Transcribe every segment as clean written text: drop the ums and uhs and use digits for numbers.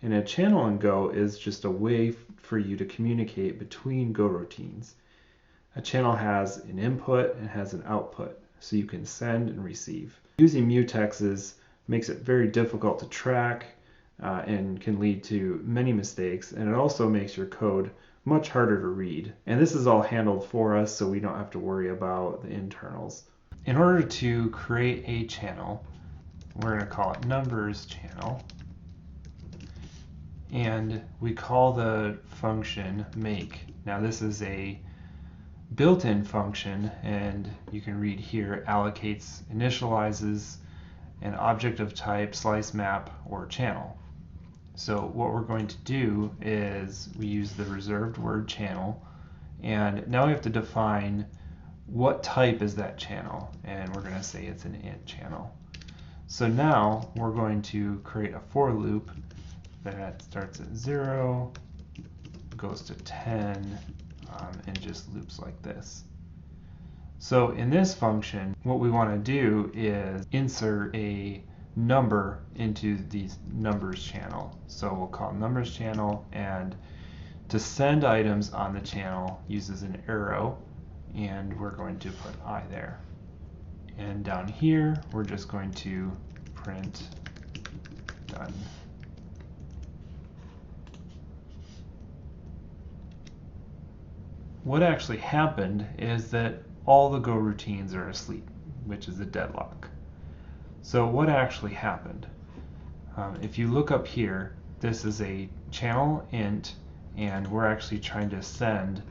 And a channel in Go is just a way for you to communicate between Go routines. A channel has an input and has an output, so you can send and receive. Using mutexes makes it very difficult to track and can lead to many mistakes, and it also makes your code much harder to read. And this is all handled for us, so we don't have to worry about the internals. In order to create a channel, we're going to call it numbers channel, and we call the function make. Now this is a built-in function, and you can read here, allocates, initializes an object of type slice map or channel. So what we're going to do is we use the reserved word channel, and now we have to define what type is that channel, and we're going to say it's an int channel. So now we're going to create a for loop that starts at 0, goes to 10, and just loops like this. So in this function, what we want to do is insert a number into the numbers channel. So we'll call numbers channel, and to send items on the channel uses an arrow, and we're going to put I there. And down here, we're just going to print done. What actually happened is that all the Go routines are asleep, which is a deadlock. So what actually happened? If you look up here, this is a channel int, and we're actually trying to send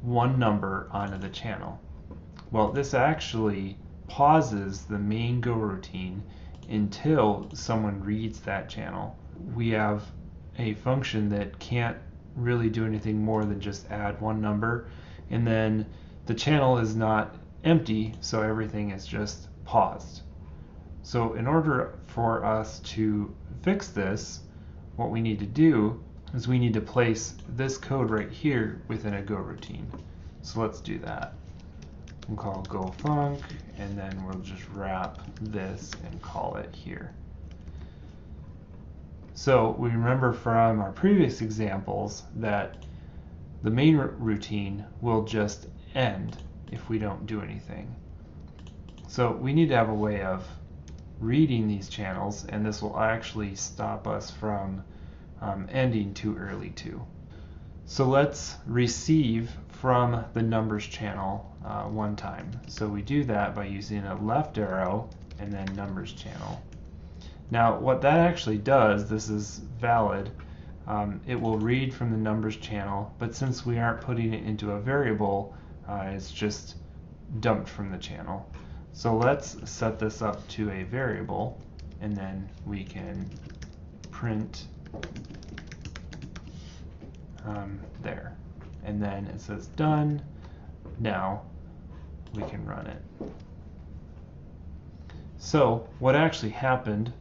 one number onto the channel. Well, this actually pauses the main Go routine until someone reads that channel. We have a function that can't really do anything more than just add one number, and then the channel is not empty, so everything is just paused. So in order for us to fix this, what we need to do is we need to place this code right here within a Go routine. So let's do that. We'll call go func, and then we'll just wrap this and call it here. So we remember from our previous examples that the main routine will just end if we don't do anything. So we need to have a way of reading these channels, and this will actually stop us from ending too early too. So let's receive from the numbers channel one time. So we do that by using a left arrow and then numbers channel. Now what that actually does, this is valid, it will read from the numbers channel, but since we aren't putting it into a variable, it's just dumped from the channel. So let's set this up to a variable, and then we can print there. And then it says done. Now we can run it. So what actually happened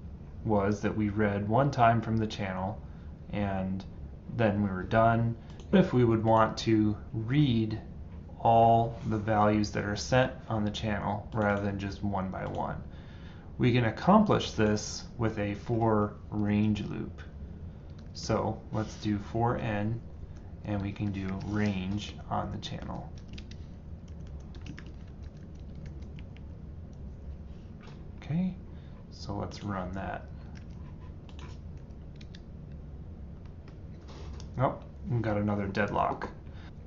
was that we read one time from the channel, and then we were done. If we would want to read all the values that are sent on the channel rather than just one by one, we can accomplish this with a for range loop. So let's do for n, and we can do range on the channel. Okay, so let's run that. Oh, we got another deadlock.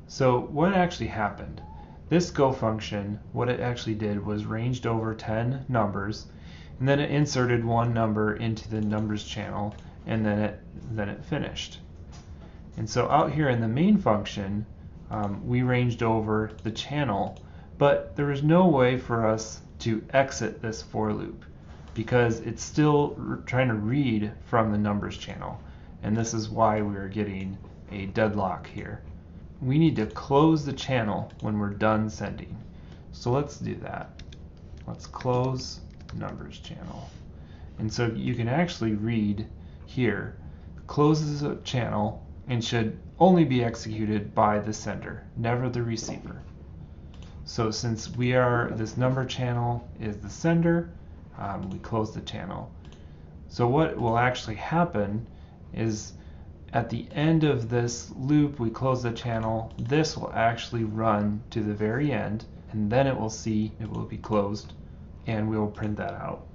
So what actually happened? This go function, what it actually did was ranged over 10 numbers, and then it inserted one number into the numbers channel, and then it finished. And so out here in the main function, we ranged over the channel, but there was no way for us to exit this for loop because it's still trying to read from the numbers channel, and this is why we are getting a deadlock here. We need to close the channel when we're done sending. So let's do that. Let's close numbers channel. And so you can actually read here, closes a channel and should only be executed by the sender, never the receiver. So since this number channel is the sender, we close the channel. So what will actually happen is at the end of this loop, we close the channel. This will actually run to the very end, and then it will be closed, and we will print that out.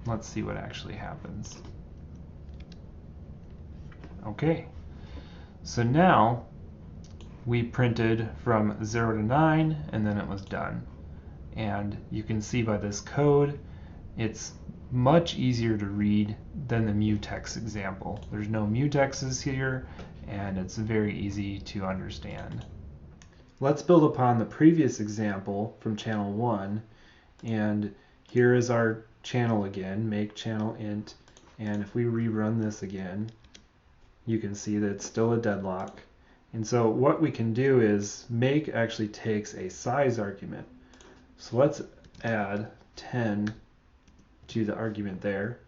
Let's see what actually happens. Okay, so now we printed from 0 to 9, and then it was done. And you can see by this code, it's much easier to read than the mutex example. There's no mutexes here, and it's very easy to understand. Let's build upon the previous example from channel 1, and here is our channel again, make channel int, and if we rerun this again, you can see that it's still a deadlock. And so what we can do is make actually takes a size argument. So let's add 10 to the argument there.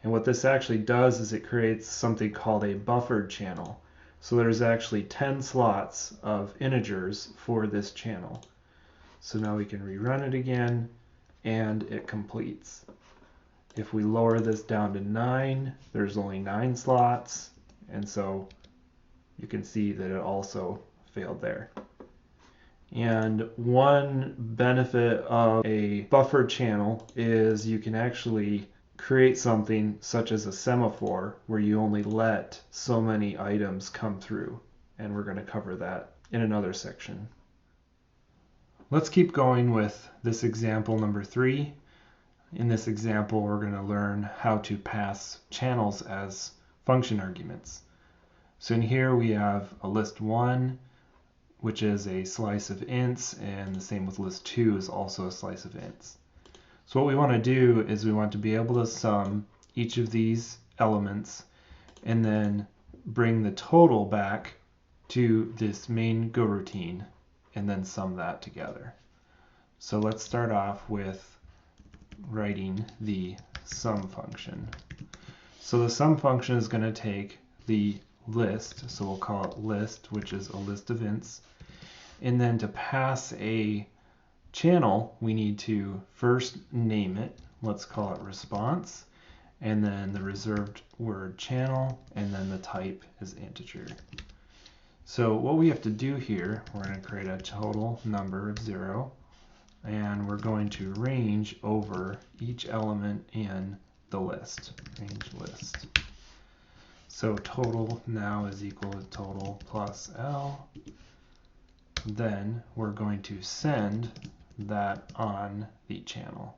And what this actually does is it creates something called a buffered channel. So there's actually 10 slots of integers for this channel. So now we can rerun it again, and it completes. If we lower this down to 9, there's only 9 slots, and so you can see that it also failed there. And one benefit of a buffered channel is you can actually create something such as a semaphore where you only let so many items come through, and we're going to cover that in another section. Let's keep going with this example number 3. In this example, we're going to learn how to pass channels as function arguments. So in here we have a list 1, which is a slice of ints, and the same with list 2 is also a slice of ints. So what we want to do is we want to be able to sum each of these elements and then bring the total back to this main go routine and then sum that together. So let's start off with writing the sum function. So the sum function is going to take the list, so we'll call it list, which is a list of ints, and then to pass a channel we need to first name it. Let's call it response, and then the reserved word channel, and then the type is integer. So what we have to do here, we're going to create a total number of 0, and we're going to range over each element in the list, range list. So total now is equal to total plus L. Then we're going to send that on the channel.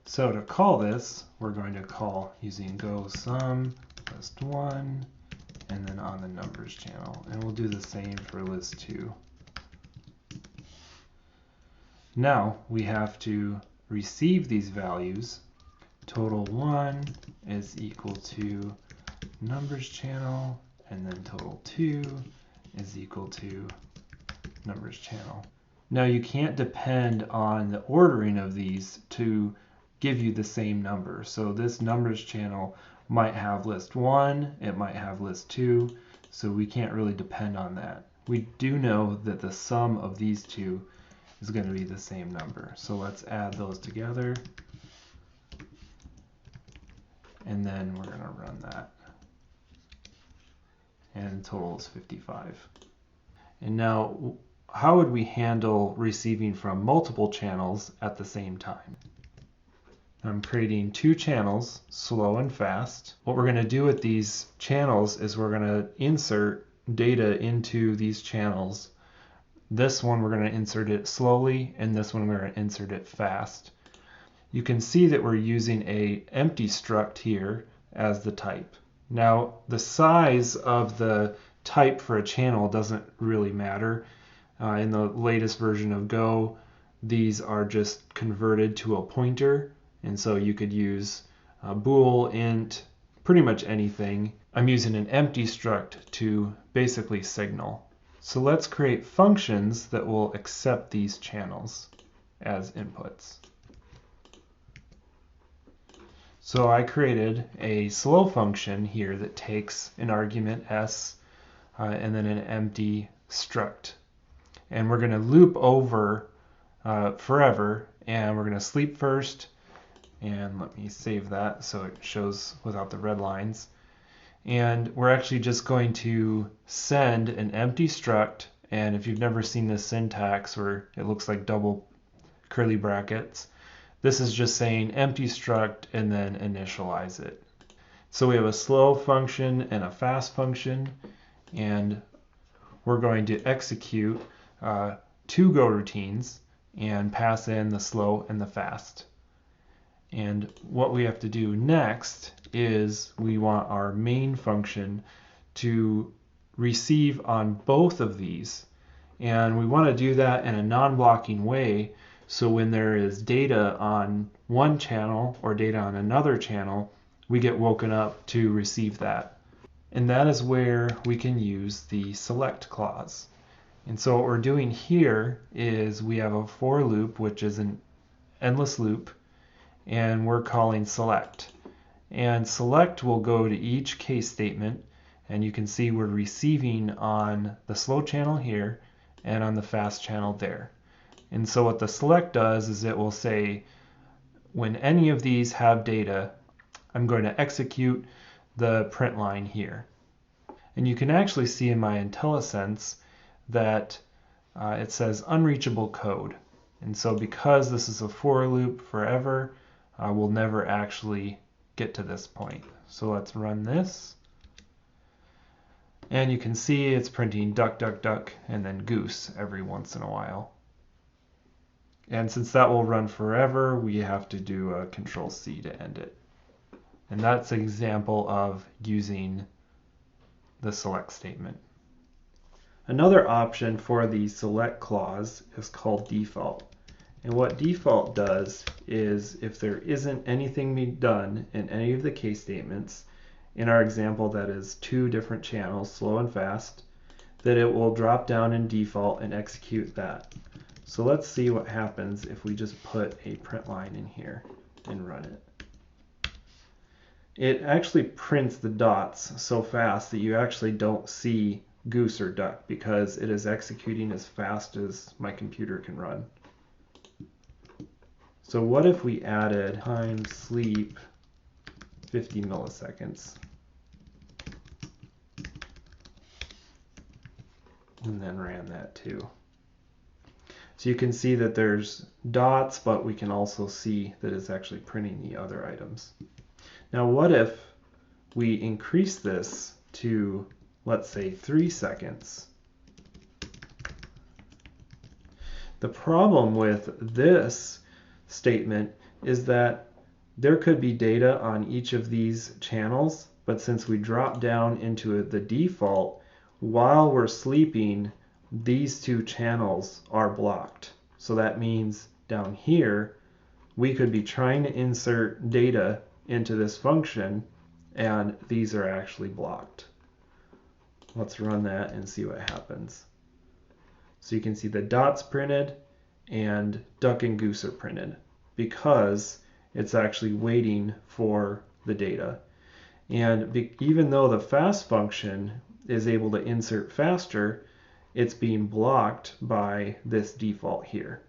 So to call this, we're going to call using go sum list 1 and then on the numbers channel. And we'll do the same for list 2. Now we have to receive these values. Total 1 is equal to numbers channel, and then total 2 is equal to numbers channel. Now you can't depend on the ordering of these to give you the same number. So this numbers channel might have list 1, it might have list 2, so we can't really depend on that. We do know that the sum of these two is going to be the same number. So let's add those together, and then we're going to run that. And the total is 55. And now, how would we handle receiving from multiple channels at the same time? I'm creating 2 channels, slow and fast. What we're going to do with these channels is we're going to insert data into these channels. This one we're going to insert it slowly, and this one we're going to insert it fast. You can see that we're using a empty struct here as the type. Now the size of the type for a channel doesn't really matter. In the latest version of Go, these are just converted to a pointer, and so you could use bool, int, pretty much anything. I'm using an empty struct to basically signal. So let's create functions that will accept these channels as inputs. So I created a slow function here that takes an argument s and then an empty struct. And we're going to loop over forever, and we're going to sleep first, And let me save that so it shows without the red lines. And we're actually just going to send an empty struct. And if you've never seen this syntax where it looks like double curly brackets, this is just saying empty struct and then initialize it. So we have a slow function and a fast function, and we're going to execute 2 go routines and pass in the slow and the fast. And what we have to do next is we want our main function to receive on both of these. And we want to do that in a non-blocking way, so when there is data on one channel or data on another channel, we get woken up to receive that. And that is where we can use the select clause. And so what we're doing here is we have a for loop, which is an endless loop, and we're calling select. And select will go to each case statement, and you can see we're receiving on the slow channel here and on the fast channel there. And so what the select does is it will say, when any of these have data, I'm going to execute the print line here. And you can actually see in my IntelliSense that it says unreachable code. And so because this is a for loop forever, we'll never actually get to this point. So let's run this. And you can see it's printing duck, duck, duck, and then goose every once in a while. And since that will run forever, we have to do a Control-C to end it. And that's an example of using the select statement. Another option for the select clause is called default. And what default does is if there isn't anything being done in any of the case statements, in our example that is 2 different channels, slow and fast, that it will drop down in default and execute that. So let's see what happens if we just put a print line in here and run it. It actually prints the dots so fast that you actually don't see goose or duck because it is executing as fast as my computer can run. So what if we added time sleep 50 milliseconds and then ran that too? So you can see that there's dots, but we can also see that it's actually printing the other items. Now what if we increase this to, let's say, 3 seconds? The problem with this statement is that there could be data on each of these channels, but since we drop down into the default, while we're sleeping, these 2 channels are blocked. So that means down here, we could be trying to insert data into this function, and these are actually blocked. Let's run that and see what happens. So you can see the dots printed and duck and goose are printed because it's actually waiting for the data. And even though the fast function is able to insert faster, it's being blocked by this default here.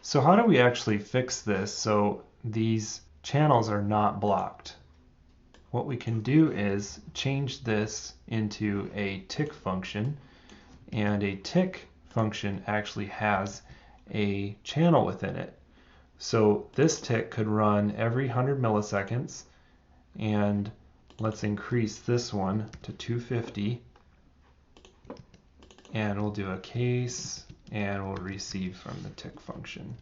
So how do we actually fix this so these channels are not blocked? What we can do is change this into a tick function, and a tick function actually has a channel within it. So this tick could run every 100 milliseconds, and let's increase this one to 250, and we'll do a case and we'll receive from the tick function.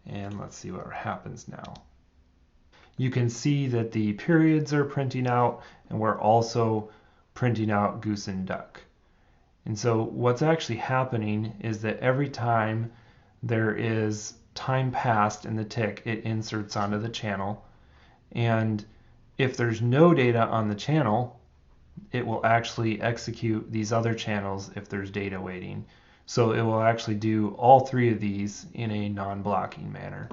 And let's see what happens now. You can see that the periods are printing out, and we're also printing out goose and duck. And so what's actually happening is that every time there is time passed in the tick, it inserts onto the channel. And if there's no data on the channel, it will actually execute these other channels if there's data waiting. So it will actually do all 3 of these in a non-blocking manner.